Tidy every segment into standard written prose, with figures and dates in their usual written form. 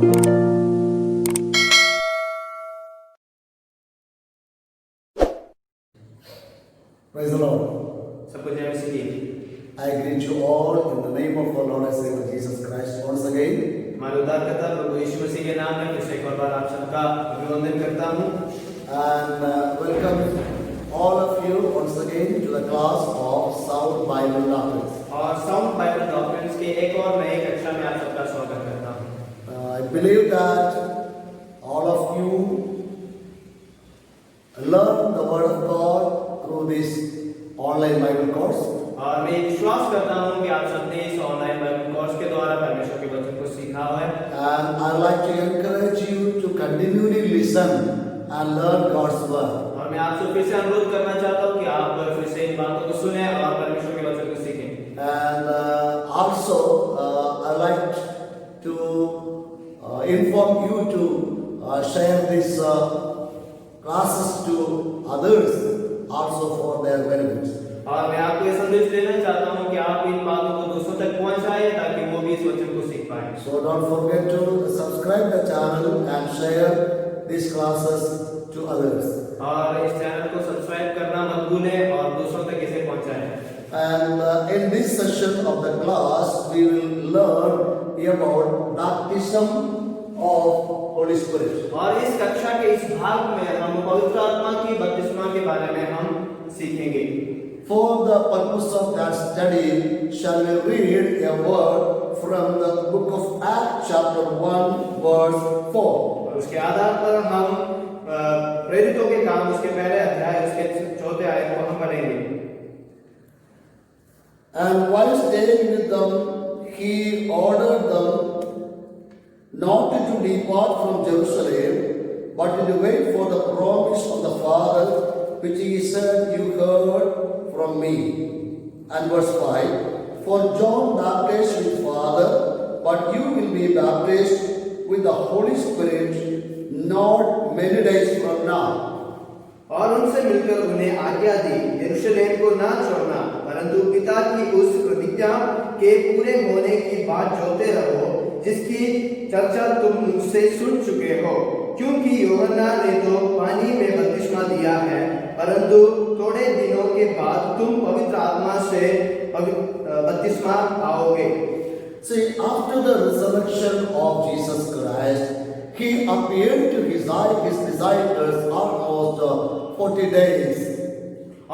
Praise the Lord. सबको जय मसीह की। I greet you all in the name of our Lord and Savior Jesus Christ once again. हमारे उद्धारकर्ता प्रभु यीशु मसीह के नाम में फिर से एक और बार आप सबका अभिवंदन करता हूँ And welcome all of you once again to the class of Sound Bible Doctrines. और साउंड बाइबल डॉक्ट्रिन्स के एक और नए कक्षा में आप सबका स्वागत करता हूँ। I believe that all of you learn the Word of God through this online Bible course. और मैं विश्वास करता हूँ कि आप सबने इस ऑनलाइन बाइबल कोर्स के द्वारा परमेश्वर के वचन को सीखा है And I'd like to encourage you to continually listen and learn God's Word. और मैं आपसे फिर से अनुरोध करना चाहता हूँ कि आप फिर से इन बातों को सुने और परमेश्वर के वचन को सीखें। And also, I'd like to inform you to share these classes to others also for their benefits. और मैं आपको ये संदेश देना चाहता हूँ कि आप इन बातों को दूसरों तक पहुँचाएं ताकि वो भी इस वचन को सीख पाएं। So don't forget to subscribe the channel and share these classes to others. और इस चैनल को सब्सक्राइब करना मत भूलें और दूसरों तक इसे पहुँचाएं। And in this session of the class, we will learn about baptism of Holy Spirit. और इस कक्षा के इस भाग में हम पवित्र आत्मा की बपतिस्मा के बारे में हम सीखेंगे। For the purpose of that study, shall we read a word from the book of Acts chapter 1 verse 4. और उसके आधार पर हम प्रेरितों के काम उसके पहले अध्याय उसके चौथे आयत को हम पढ़ेंगे। And while staying with them, he ordered them not to depart from Jerusalem, but to wait for the promise of the Father, which he said, "You heard from me." And verse 5, "For John baptized with water, but you will be baptized with the Holy Spirit not many days from now." और उनसे मिलकर उन्हें आज्ञा दी, यरूशलेम को ना छोड़ना, परंतु पिता की उस प्रतिज्ञा के पूरे होने की बात जोते रहो, जिसकी चर्चा तुम मुझसे सुन चुके हो। क्योंकि यूहन्ना ने तो पानी में बपतिस्मा दिया है, परंतु थोड़े दिनों के बाद तुम पवित्र आत्मा से बपतिस्मा पाओगे। See, after the resurrection of Jesus Christ, he appeared to his disciples almost 40 days.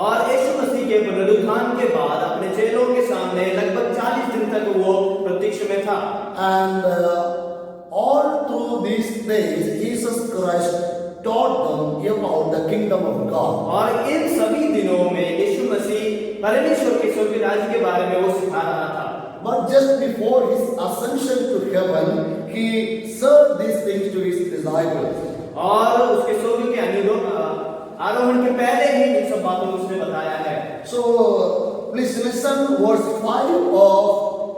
और यीशु मसीह के पुनरुत्थान के बाद अपने चेलों के सामने लगभग 40 दिन तक वो प्रत्यक्ष में था। And all through these days, Jesus Christ taught them about the kingdom of God. और इन सभी दिनों में यीशु मसीह परमेश्वर के स्वर्ग राज्य के बारे में वो सिखा रहा था। But just before his ascension to heaven, he said these things to his disciples. और उसके स्वर्ग के आरोहण के पहले ही इन सब बातों को उसने बताया है। So please listen verse 5 of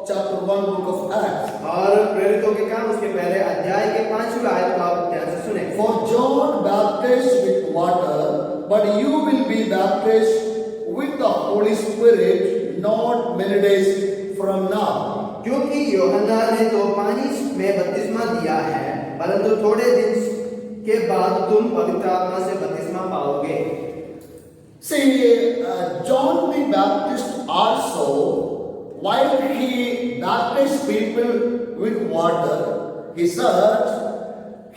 chapter 1 book of Acts. और प्रेरितों के काम उसके पहले अध्याय के 5वें आयत को आप ध्यान से सुनें। For John baptized with water, but you will be baptized with the Holy Spirit not many days from now. क्योंकि यूहन्ना ने तो पानी में बपतिस्मा दिया है, परंतु थोड़े दिन के बाद तुम पवित्र आत्मा से बपतिस्मा पाओगे। See, John the Baptist also, while he baptized people with water, he said,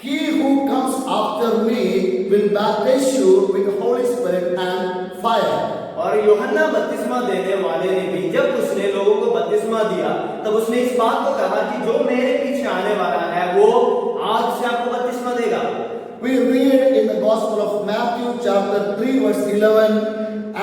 "He who comes after me will baptize you with the Holy Spirit and fire." और यूहन्ना बपतिस्मा देने वाले ने भी जब उसने लोगों को बपतिस्मा दिया, तब उसने इस बात को कहा कि जो मेरे पीछे आने वाला है वो आग से आपको बपतिस्मा देगा। We read in the Gospel of Matthew chapter 3 verse 11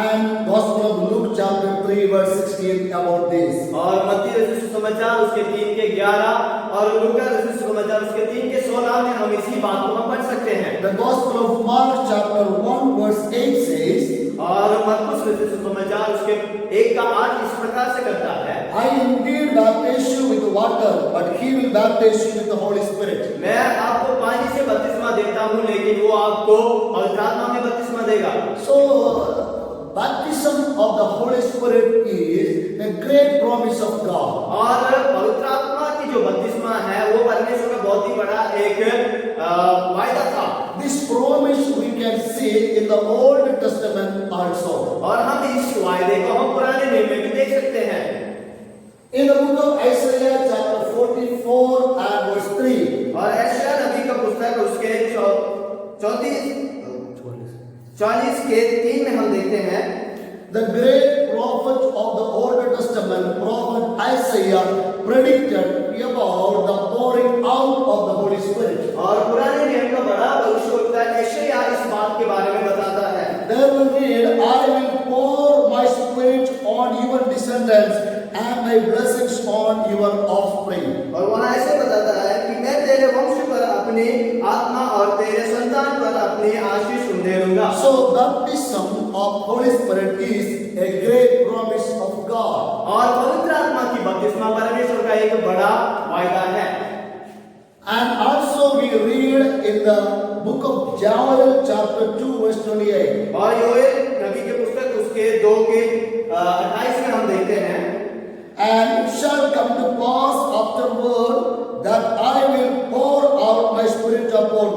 and Gospel of Luke chapter 3 verse 16 about this. और मत्ती रचित सुसमाचार उसके 3 के 11 और लूका रचित सुसमाचार उसके 3 के 16 में हम इसी बात को हम पढ़ सकते हैं। The Gospel of Mark chapter 1 verse 8 says, और मरकुस रचित सुसमाचार उसके 1 का 8 इस प्रकार से करता है, "I indeed baptize you with water, but he will baptize you with the Holy Spirit." मैं आपको पानी से बपतिस्मा देता हूँ, लेकिन वो आपको पवित्र आत्मा में बपतिस्मा देगा। So, baptism of the Holy Spirit is a great promise of God. और पवित्र आत्मा की की जो बपतिस्मा है वो परमेश्वर का बहुत ही बड़ा एक वायदा था। This promise we can see in the Old Testament also. और हम इस वायदे को हम पुराने नियम में भी देख सकते हैं। In the book of Isaiah chapter 44 and verse 3. और यशायाह नबी का पुस्तक उसके 40 के 3 में हम देखते हैं, The great prophet of the Old Testament, prophet Isaiah, predicted about the pouring out of the Holy Spirit. और पुराने नियम का बड़ा भविष्यवक्ता यशायाह इस बात के बारे में बताता है। There we read, I will pour my spirit on your descendants and my blessings on your offspring. और वहाँ ऐसे बताता है कि मैं तेरे वंश पर अपनी आत्मा और तेरे संतान पर अपनी आशीष उंडेलूंगा। So baptism of Holy Spirit is a great promise of God. और पवित्र आत्मा की बपतिस्मा परमेश्वर का एक बड़ा वायदा है। And also we read in the book of Joel chapter 2 verse 28. और योएल नबी के पुस्तक उसके 2 के 28 में हम देखते हैं, And it shall come to pass afterward that I will pour out my spirit upon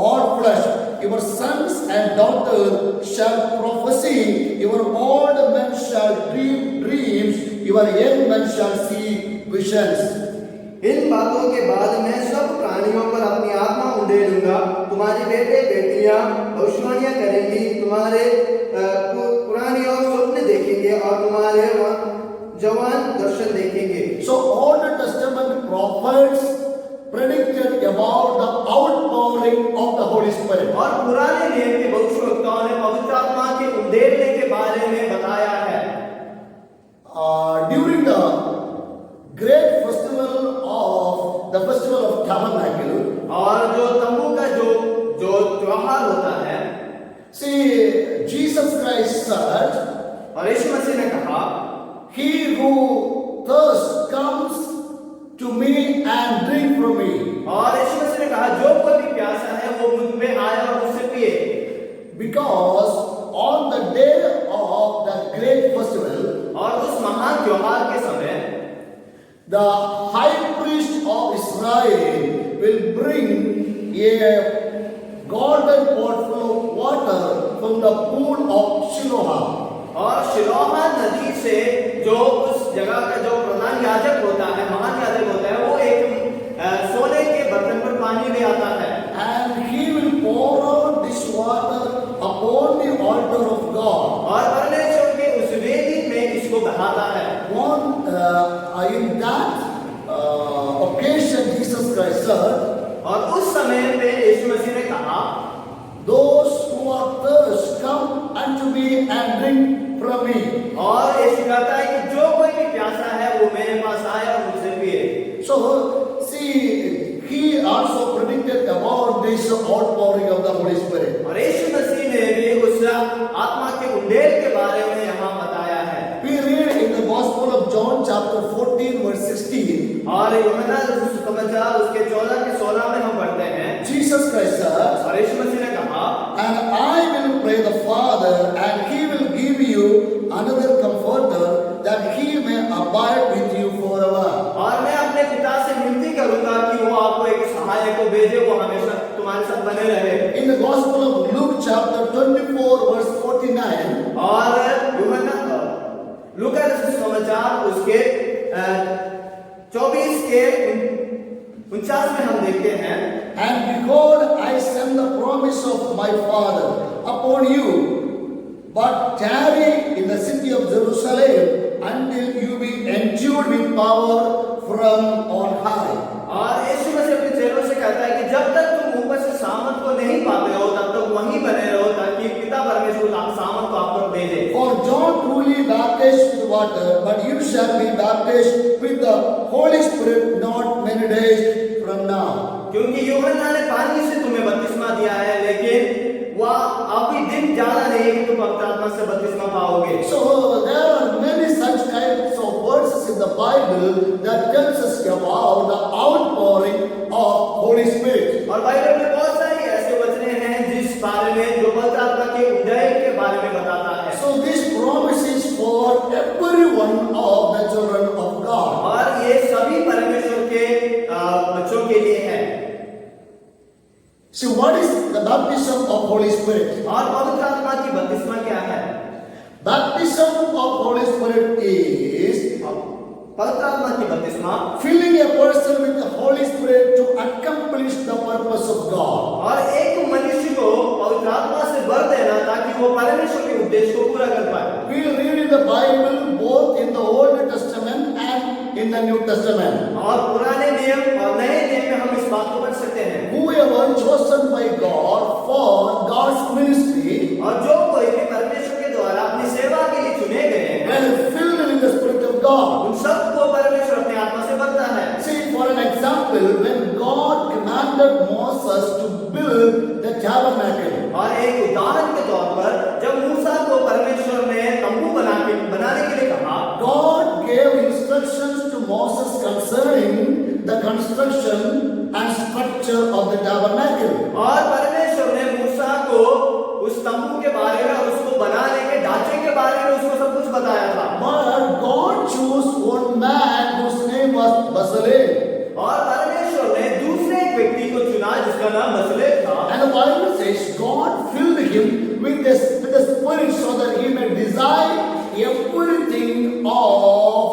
all flesh. Your sons and daughters shall prophesy, your old men shall dream dreams, your young men shall see visions. इन बातों के बाद मैं सब प्राणियों पर अपनी आत्मा उंडेलूंगा। तुम्हारे बेटे बेटियां भविष्यवाणियां करेंगी, तुम्हारे पुरानी और स्वप्न देखेंगे और तुम्हारे जवान दर्शन देखेंगे। So Old Testament prophets predicted about the outpouring of the Holy Spirit. और पुराने नियम के भविष्यवक्ताओं ने पवित्र आत्मा के उंडेलने के बारे में बताया है। During the great festival of Tabernacle, और जो तंबू का जो त्योहार होता है, see Jesus Christ said, और यीशु मसीह ने कहा, he who thirsts comes to me and drink from me. और यीशु मसीह ने कहा जो कोई भी प्यासा है वो मुझ में आए और मुझसे पिए। Because on the day of the great festival, और उस महान त्योहार के समय the high priest of Israel will bring a golden pot full of water from the pool of Shiloah. और शिलोह नदी से जो उस जगह का जो प्रधान याजक होता है, महान याजक होता है, वो एक सोने के बर्तन पर पानी ले आता है। And he will pour out this water upon the altar of God. और परमेश्वर के उस वेदी में इसको बहाता है। In that occasion, Jesus Christ said, और उस समय पे यीशु मसीह ने कहा, those who are thirst come unto me and drink from me. और यीशु कहता है कि जो कोई भी प्यासा है वो मेरे पास आए और मुझसे पिए। So, see, he also predicted about this outpouring of the Holy Spirit. और यीशु मसीह ने भी उस आत्मा के उंडेल के बारे में यहाँ बताया है। We read in the Gospel of John chapter 14 verse 16. और यूहन्ना समाचार उसके 14 के 16 में हम पढ़ते हैं, Jesus Christ said, और यीशु मसीह ने कहा, and I will pray the Father, and he will give you another comforter, that he may abide with you forever. और मैं अपने पिता से विनती करूंगा कि वो आपको एक सहायक को भेजे, वो हमेशा तुम्हारे साथ बने रहे। In the Gospel of Luke chapter 24 verse 49, और यूहन्ना लूका समाचार उसके 24 के 49 में हम देखते हैं, and behold, I send the promise of my Father upon you, but tarry in the city of Jerusalem until you be endued with power from on high. और यीशु मसीह अपने चेलों से कहता है कि जब तक तुम ऊपर से सामर्थ को नहीं पाते हो तब तक वहीं बने रहो, ताकि पिता परमेश्वर सामर्थ को आप पर भेजे। For John truly baptized with water, but you shall be baptized with the Holy Spirit not many days from now. क्योंकि यूहन्ना ने पानी से तुम्हें बपतिस्मा दिया है, लेकिन वह अभी दिन ज्यादा नहीं कि तुम पवित्र आत्मा से बपतिस्मा पाओगे। So there are many such kinds of verses in the Bible that tells us about the outpouring of Holy Spirit. और बाइबल में बहुत सारी ऐसे वचन हैं जिस बारे में जो पवित्र आत्मा के उदय के बारे में बताता है। So this promise is for every one of the children of God. और ये सभी परमेश्वर के See, what is the baptism of Holy Spirit? और पवित्र आत्मा की बपतिस्मा क्या है? Baptism of Holy Spirit is पवित्र आत्मा की बपतिस्मा filling a person with the Holy Spirit to accomplish the purpose of God. और एक मनुष्य को पवित्र आत्मा से भर देना ताकि वो परमेश्वर के उद्देश्य को पूरा कर पाए। We read in the Bible both in the Old Testament and in the New Testament. और पुराने नियम और नए नियम में हम इस बात को पढ़ सकते हैं। Whoever chosen by God for God's ministry और जो कोई भी परमेश्वर के द्वारा अपनी सेवा के लिए चुने गए हैं, when filled with the Spirit of God. उन सबको परमेश्वर अपने आत्मा से भरता है। See, for an example, when God commanded Moses to build the tabernacle, और एक उदाहरण के तौर पर जब मूसा को परमेश्वर ने तंबू बनाने के लिए कहा, God gave instructions to Moses concerning the construction and structure of the tabernacle. और परमेश्वर ने मूसा को उस तंबू के बारे में और उसको बनाने के ढांचे के बारे में उसको सब कुछ बताया था। But God chose one man whose name was Bezalel. और परमेश्वर ने दूसरे एक व्यक्ति को चुना जिसका नाम बसलेल था। And the Bible says God filled him with the Spirit so that he may design everything of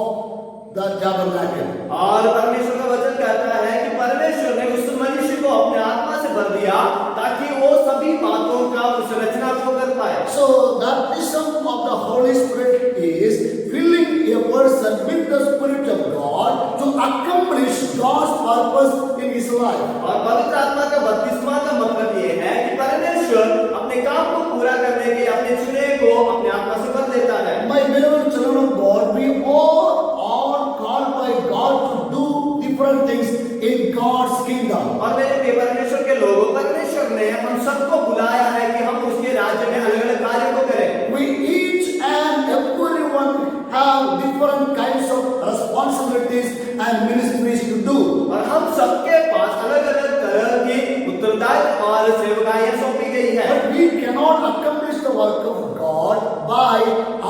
the tabernacle. और परमेश्वर का वचन कहता है कि परमेश्वर ने उस मनुष्य को अपने आत्मा से भर दिया ताकि वो सभी बातों का उस रचना को कर पाए। So baptism of the Holy Spirit is filling a person with the Spirit of God to accomplish God's purpose in his life. और पवित्र आत्मा का बपतिस्मा का मतलब ये है कि परमेश्वर अपने काम को पूरा करने के अपने चुने को अपने आत्मा से भर देता है। My beloved children of God, we all are called by God to do different things in God's kingdom. और मेरे प्रिय परमेश्वर के लोगों, परमेश्वर ने हम सबको बुलाया है कि हम उसके राज्य में अलग-अलग कार्यों को करें। We each and everyone have different kinds of responsibilities and ministries to do. और हम सबके पास अलग-अलग तरह की उत्तरदायित्व और सेवकाइयां सौंपी गई है। But we cannot accomplish the work of God by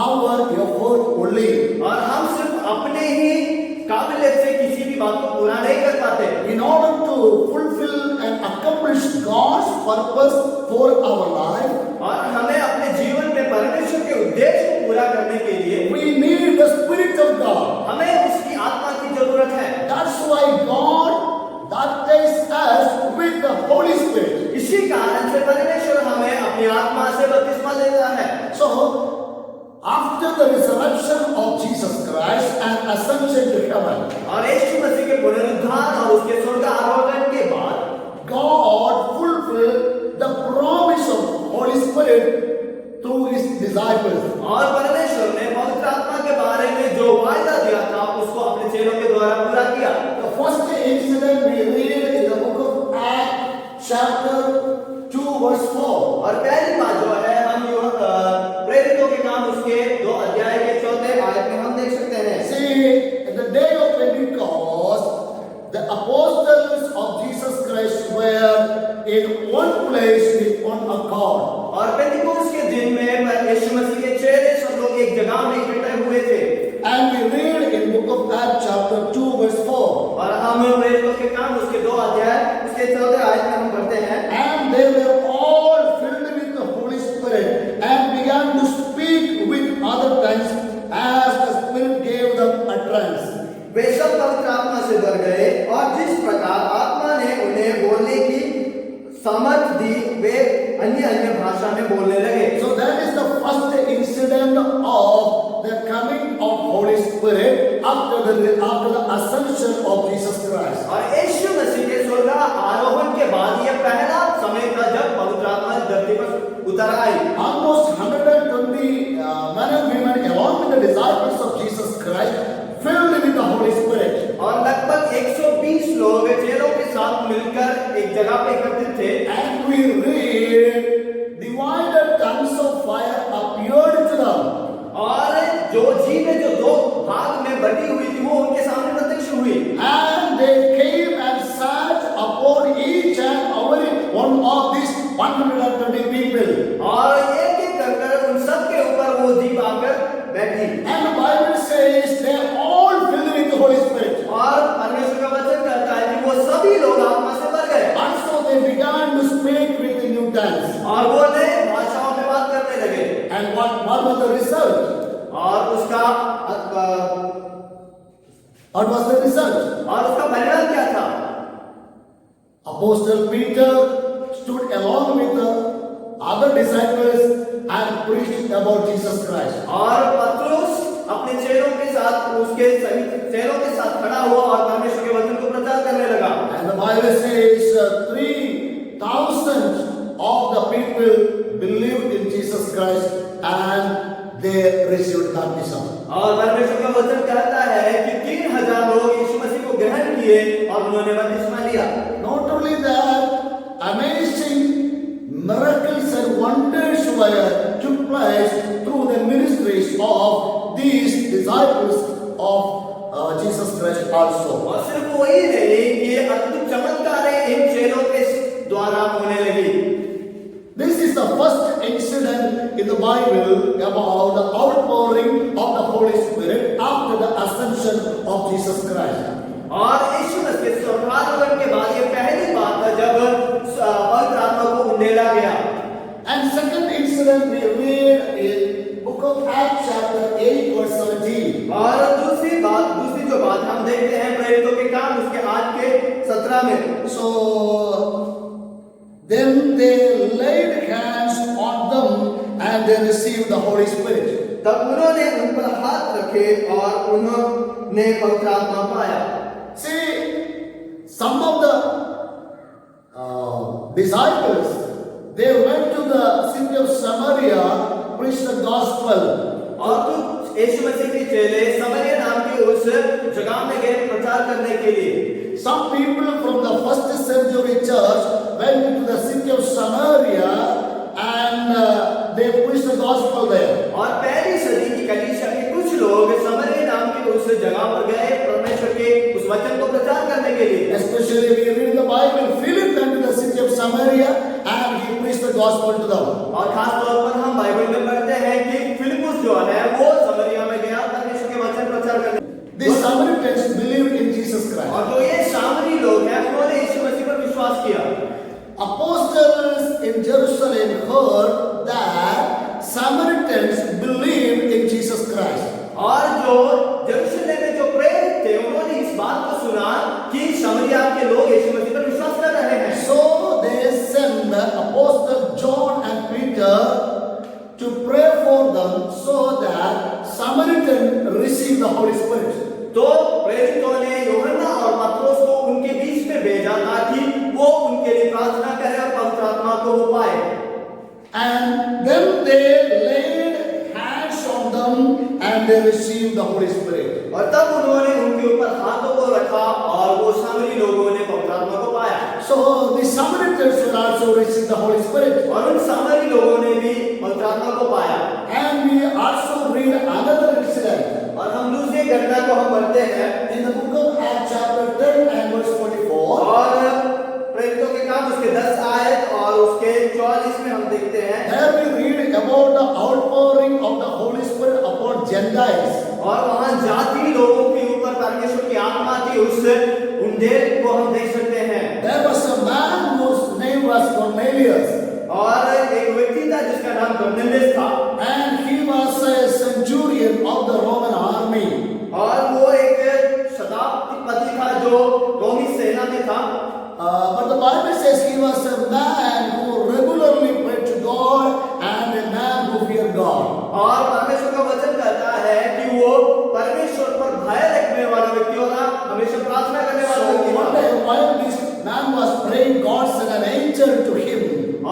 our effort only. और हम सिर्फ अपने ही काबिलियत से किसी भी बात को पूरा नहीं कर पाते। In order to fulfill and accomplish God's purpose for our life, और हमें अपने जीवन में परमेश्वर के उद्देश्य को पूरा करने के लिए we need the Spirit of God. हमें उसकी आत्मा की जरूरत है। That's why God baptized us with the Holy Spirit. इसी कारण से परमेश्वर हमें अपनी आत्मा से बपतिस्मा देता है। So, after the resurrection of Jesus Christ and ascension to heaven, और यीशु मसीह के पुनरुत्थान और उसके स्वर्ग आरोहण के बाद God fulfilled the promise of Holy Spirit through His disciples. और परमेश्वर ने पवित्र आत्मा के बारे में जो वायदा दिया था उसको अपने चेलों के द्वारा पूरा किया। The first incident we read in the book of Acts, chapter 2, verse 4. और पहली बात जो है हम प्रेरितों के काम उसके 2 अध्याय के 4 आयत में हम देख सकते हैं। See, in the day of Pentecost, the apostles of Jesus Christ were in one place with one accord. और पेंटिकोस्ट के दिन में यीशु मसीह के चेले सब लोग एक जगह में इकट्ठे हुए थे। And we read in book of Acts chapter 2 verse 4. और हम प्रेरितों के काम उसके 2 अध्याय उसके 14 आयत में हम पढ़ते हैं। And they were all filled with the Holy Spirit and began to speak with other tongues as the Spirit gave them utterance. वे सब पवित्र आत्मा से भर गए और जिस प्रकार आत्मा ने उन्हें बोलने की समझ दी वे अन्य भाषा में बोलने लगे। So that is the first incident of the coming of Holy Spirit after the ascension of Jesus Christ. और यीशु मसीह के स्वर्ग आरोहण के बाद यह पहला समय था जब पवित्र आत्मा धरती पर उतर आई। Almost 120 men and women along with the disciples of Jesus Christ filled with the Holy Spirit. और लगभग 120 लोग चेलों के साथ मिलकर एक जगह पे एकत्रित थे। And we read divided tongues of fire appeared to them. और जो जीवें जो 2 भाग में बटी हुई थी वो उनके सामने प्रत्यक्ष हुई। And they came and sat upon each and every one of these 120 people. और एक-एक कर उन सब के ऊपर वो दीप आकर बैठी। And the Bible says they all filled with the Holy Spirit. और परमेश्वर का वचन कहता है कि वो सभी लोग आत्मा से भर गए। And so they began to speak what was the result? और उसका What was the result? और उसका परिणाम क्या था? Apostle Peter stood along with the other disciples and preached about Jesus Christ. और पतरस अपने चेलों के साथ उसके चेलों के साथ खड़ा हुआ और परमेश्वर के वचन को प्रचार करने लगा। And the Bible says 3,000 of the people believed in Jesus Christ and they received baptism. और परमेश्वर का वचन कहता है कि 3,000 लोग यीशु मसीह को ग्रहण किए और उन्होंने बपतिस्मा लिया। Not only that, amazing miracles and wonders took place through the ministries of these disciples of Jesus Christ also. और सिर्फ वही नहीं कि अद्भुत चमत्कारें इन चेलों के द्वारा होने लगी। This is the first incident in the Bible about the outpouring of the Holy Spirit after the ascension of Jesus Christ. और यीशु मसीह के स्वर्गारोहण के बाद ये पहली बात है जब पवित्र आत्मा को उंडेला गया। And second incident we read in book of Acts chapter 8 verse 17. और दूसरी जो बात हम देखते हैं प्रेरितों के काम उसके 8 के 17 में। So then they laid hands on them and they received the Holy Spirit. तब उन्होंने उन पर हाथ रखे और उन्होंने पवित्र आत्मा पाया। See, some of the disciples, they went to the city of Samaria, preached the gospel. और कुछ यीशु मसीह के चेले समरिया नाम की उस जगह में गए प्रचार करने के लिए। Some people from the first century church went into the city of Samaria and they preached the gospel there. और पहली सदी की कलीसिया के कुछ लोग समरिया नाम की उस जगह पर गए परमेश्वर के उस वचन को प्रचार करने के लिए। Especially we read the Bible, Philip went to the city of Samaria and he preached the gospel to them. और खास तौर पर हम बाइबल में पढ़ते हैं कि फिलिपुस जो है वो समरिया में गया परमेश्वर के वचन प्रचार करने। These Samaritans believed in Jesus Christ. और जो ये सामरी लोग हैं उन्होंने यीशु मसीह पर विश्वास किया। Apostles in Jerusalem heard that Samaritans believed in Jesus Christ. और जो यरूशलेम में जो प्रेरित थे उन्होंने इस बात को सुना कि समरिया के लोग यीशु मसीह पर विश्वास कर रहे हैं। So they sent the Apostle John and Peter to pray for them so that Samaritan receive the Holy Spirit. तो प्रेरितों ने यूहन्ना और पतरस को उनके बीच में भेजा ताकि वो उनके लिए प्रार्थना करें और पवित्र आत्मा को वो पाए। And then they laid hands on them and they received the Holy Spirit. और तब उन्होंने उनके ऊपर हाथों को रखा और वो सामरी लोगों ने पवित्र आत्मा को पाया। So the Samaritans will also receive the Holy Spirit. और उन सामरी लोगों ने भी पवित्र आत्मा को पाया। And we also read another incident. और हम दूसरी घटना को हम पढ़ते हैं In the book of Acts chapter 10 and verse 44. और प्रेरितों के काम उसके 10 आयत और उसके 44 में हम देखते हैं। There we read about the outpouring of the Holy Spirit upon Gentiles. और वहां जाति लोगों के ऊपर परमेश्वर की आत्मा की उस उंडेल को हम देख सकते हैं। There was a man whose name was Cornelius. और एक व्यक्ति था जिसका नाम कर्नेलियस था। And he was a centurion of the Roman army. और वो एक शताधिपति था जो रोमी सेना में था। But the Bible says he was a man who regularly prayed to God and a man who feared God. और परमेश्वर का वचन कहता है कि वो परमेश्वर पर भय रखने वाला व्यक्ति और हमेशा प्रार्थना करने वाला So व्यक्ति one था। day while this man was praying, God sent an angel to him.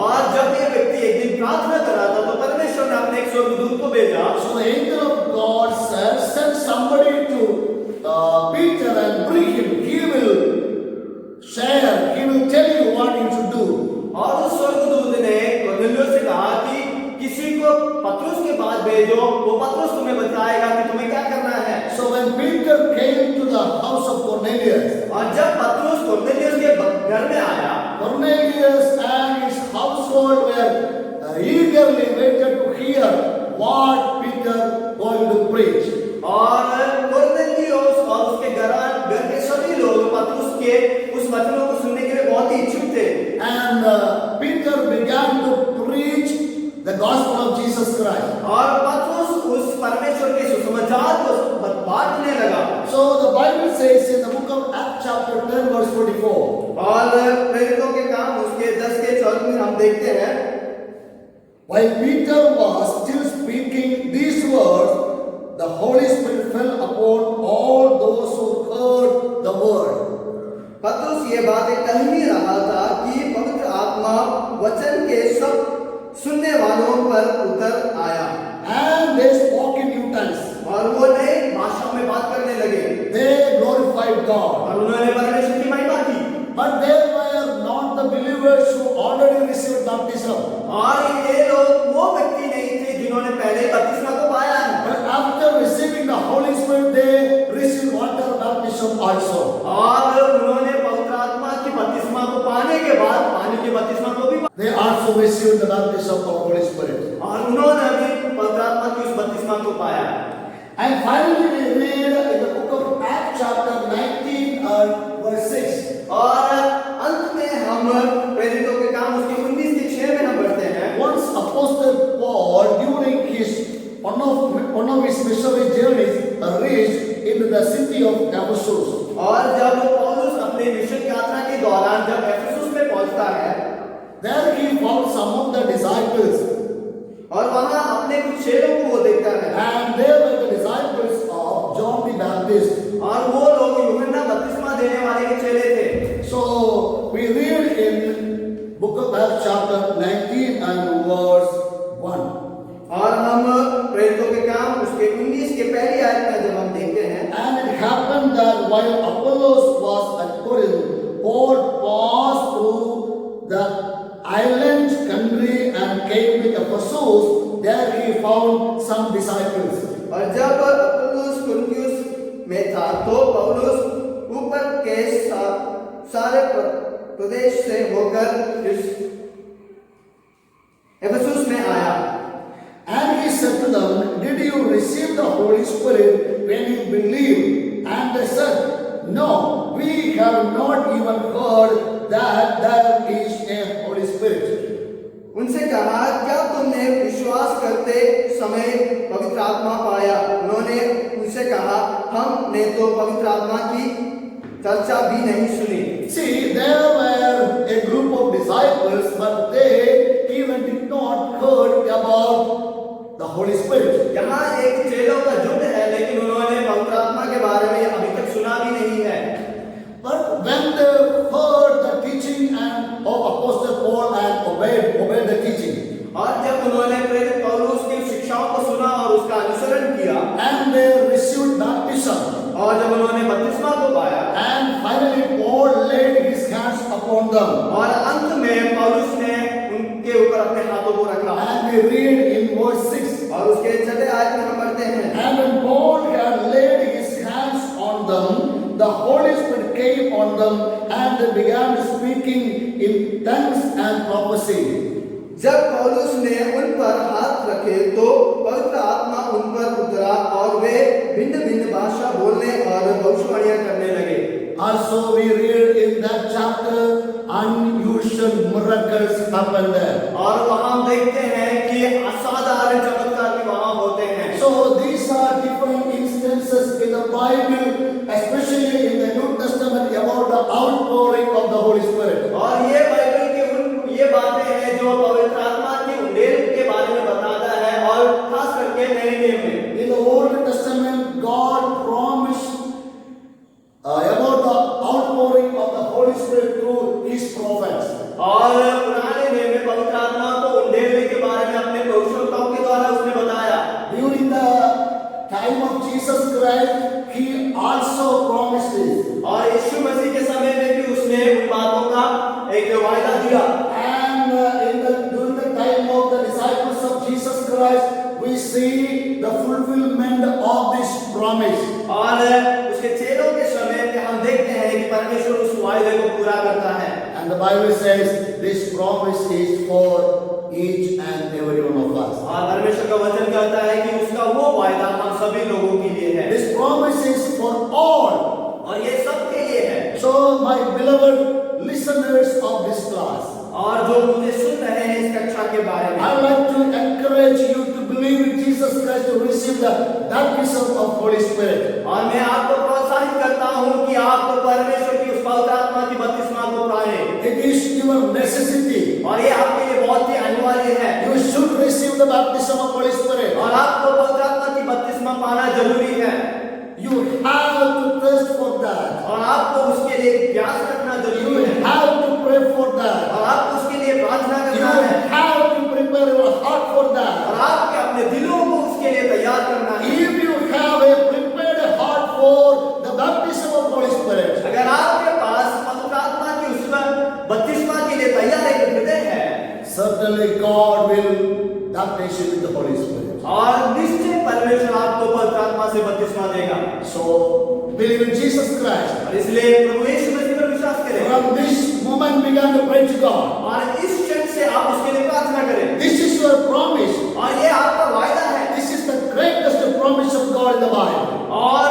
और जब ये व्यक्ति एक दिन प्रार्थना कर रहा था तो परमेश्वर ने अपने एक स्वर्गदूत को भेजा। So the angel of God said, send somebody to Peter and bring him. He will share. He will tell you what you should do. और उस स्वर्गदूत ने कर्नेलियस से कहा कि किसी को पतरस के पास भेजो, वो पतरस तुम्हें बताएगा कि तुम्हें क्या करना है। So when Peter came to the house of Cornelius, और जब पतरस कर्नेलियस के घर में आया, Cornelius and his household were eagerly waited to hear what Peter going to preach. और कर्नेलियस और उसके घर के सभी लोग पतरस के उस वचनों को सुनने के लिए बहुत ही इच्छुक थे। And Peter began to preach the gospel of Jesus Christ. और पतरस उस परमेश्वर के सुसमाचार को बांटने लगा। So the Bible says in the book of Acts chapter 10 verse 44. और प्रेरितों के काम उसके 10 के 14 में हम देखते हैं, While Peter was still speaking these words, the Holy Spirit fell upon all those who heard the word. पतरस ये बातें कह ही रहा था कि पवित्र आत्मा वचन के सब सुनने वालों पर उतर आया And they spoke in new tongues. और वो नए भाषा में बात करने लगे They glorified God. और उन्होंने परमेश्वर की महिमा की। But they were not the believers who already received baptism. और ये लोग वो व्यक्ति नहीं थे जिन्होंने पहले बपतिस्मा को पाया है, But after receiving the Holy Spirit, they received water baptism also. और उन्होंने पवित्र आत्मा की बपतिस्मा को पाने के बाद पानी की बपतिस्मा को भी They also received the baptism of the Holy Spirit. और उन्होंने भी पवित्र आत्मा की उस बपतिस्मा को पाया। And finally, we read in the book of Acts chapter 19 verse 6. और अंत में हम प्रेरितों के काम उसके 19 के 6 में हम पढ़ते हैं, Once Apostle Paul, during one of his missionary journeys, reached into the city of Ephesus. और जब पौलुस अपने मिशन यात्रा के दौरान जब एफेसुस में पहुंचता है, There he found some of the disciples, और वहां अपने कुछ चेलों को वो देखता है, and they were the disciples of John the Baptist. और वो लोग यूहन्ना बपतिस्मा देने वाले के चेले थे। So we read in book of Acts chapter 19 and verse 1. और हम प्रेरितों के काम उसके 19 के पहली आयत में जब हम देखते हैं, And it happened that while Apollos was at Corinth, Paul passed through the island country and came to Ephesus. There he found some disciples. और जब अपुल्लोस कुरिन्थुस में था तो पौलुस ऊपर के सारे प्रदेश से होकर इस एफेसुस में आया। And he said to them, Did you receive the Holy Spirit when you believed? And they said, No, we have not even heard that there is a Holy Spirit. उनसे कहा, क्या तुमने विश्वास करते समय पवित्र आत्मा पाया? उन्होंने उनसे कहा, हमने तो पवित्र आत्मा की चर्चा भी नहीं सुनी। See, there were a group of disciples, but they even did not heard about the Holy Spirit. यहाँ एक चेलों का झुंड है, लेकिन उन्होंने पवित्र आत्मा के बारे में अभी तक सुना भी नहीं है। But when they heard the teaching and of Apostle Paul and obeyed the teaching, और जब उन्होंने प्रेरित पौलुस की शिक्षाओं को सुना और उसका अनुसरण किया, and they received baptism, और जब उन्होंने बपतिस्मा को पाया, and finally Paul laid his hands upon them. और अंत में पौलुस ने उनके ऊपर अपने हाथों को रखा। And we read in verse 6. और उसके 6 आयत में हम पढ़ते हैं, And when Paul had laid his hands on them, the Holy Spirit came on them, and they began speaking in tongues and prophecy. जब पौलुस ने उन पर हाथ रखे तो पवित्र आत्मा उन पर उतरा और वे भिन्न भिन्न भाषा बोलने और भविष्यवाणियां करने लगे। Also we read in that chapter unusual miracles happened there. और वहां हम देखते हैं कि असाधारण चमत्कार भी वहां होते हैं। So these are different instances in the Bible, especially in the New Testament, about the outpouring of the Holy Spirit. और ये बाइबल के ये बातें हैं जो पवित्र आत्मा की उंडेल के बारे में बताता है, और खास करके नए नियम में। In the Old Testament, God promised about the outpouring of the Holy Spirit through His prophets. और पुराने नियम में पवित्र आत्मा को उंडेलने के बारे में अपने भविष्यवक्ताओं के द्वारा उसने बताया। During the time of Jesus Christ, He also promised this. और यीशु मसीह के समय में भी उसने उन बातों का एक वायदा दिया। And during the time of the disciples of Jesus Christ, we see the fulfillment of this promise. और उसके चेलों के समय में हम देखते हैं कि परमेश्वर उस वायदे को पूरा करता है। And the Bible says this promise is for each and every one of us. और परमेश्वर का वचन कहता है कि उसका वो वायदा हम सभी लोगों के लिए है। This promise is for all. और ये सबके लिए है। So my beloved listeners of this class, और जो मुझे सुन रहे हैं इस कक्षा के बारे में, I would like to receive the baptism of Holy Spirit. और मैं आपको प्रोत्साहित करता हूँ कि आप परमेश्वर की उस पवित्र आत्मा की बपतिस्मा को पाएं। It is your necessity. और ये आपके लिए बहुत ही अनिवार्य है। You should receive the baptism of Holy Spirit. और आपको पवित्र आत्मा की बपतिस्मा पाना जरूरी है। You have to thirst for that. और आपको उसके लिए प्यास रखना You जरूरी है। have to pray for that. और आपको उसके लिए प्रार्थना You करना है। have to prepare your heart for that. और आपके अपने दिलों को उसके लिए तैयार करना है। If you have a prepared heart for the baptism of Holy Spirit, अगर आपके पास पवित्र आत्मा की उस बपतिस्मा के लिए तैयार एक हृदय है, certainly God will baptize you with the Holy Spirit. और निश्चय परमेश्वर आपको पवित्र आत्मा से बपतिस्मा देगा। So believe in Jesus Christ. और इसलिए प्रभु यीशु मसीह पर विश्वास करें। From this moment began to pray to God. और इस क्षण से आप उसके लिए प्रार्थना करें। This is your promise. और ये आपका वायदा है। This is the greatest promise of God in the Bible. और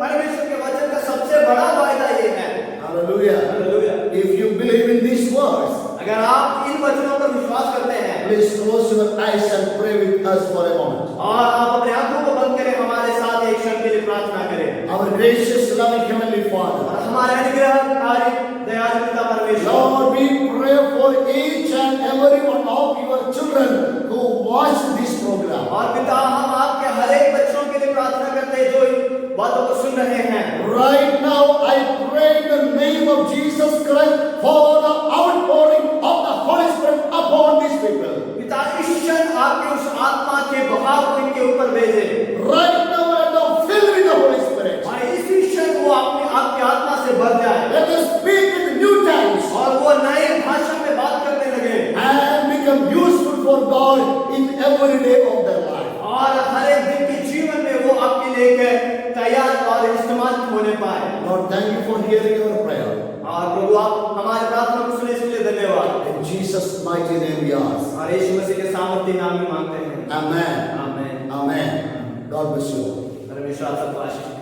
परमेश्वर के वचन का सबसे बड़ा वायदा ये है। Hallelujah. Hallelujah. If you believe in these words, अगर आप इन वचनों पर विश्वास करते हैं, please close your eyes and pray with us for a moment. और आप अपने आंखों को बंद करें, हमारे साथ एक क्षण के लिए प्रार्थना करें। Our gracious, loving Heavenly Father, और हमारे अनुग्रहकारी दयालु पिता परमेश्वर, Lord, we pray for each and every one of your children who watch this program. और पिता हम आपके हर एक बच्चों के लिए प्रार्थना करते हैं जो इन बातों को सुन रहे हैं। Right now, I pray in the name of Jesus Christ for the outpouring of the Holy Spirit upon these people. पिता इस क्षण आपके उस आत्मा के बहाव को इनके ऊपर भेजे। Right now, let them fill with the Holy Spirit. और इसी क्षण वो आपके आत्मा से भर जाए। Let them speak with new tongues और वो नए भाषा में बात करने लगे। and become useful for God in every day of their life. और हर एक दिन के जीवन में वो आपके लिए तैयार और इस्तेमाल होने पाए। Lord, thank you for hearing our prayer. और प्रभु आप हमारे प्रार्थना को सुनने के लिए धन्यवाद। In Jesus' mighty name we ask. और यीशु मसीह के सामर्थ्य नाम में मांगते हैं। Amen. आमीन। Amen. God bless you. परमेश्वर आपका आशीष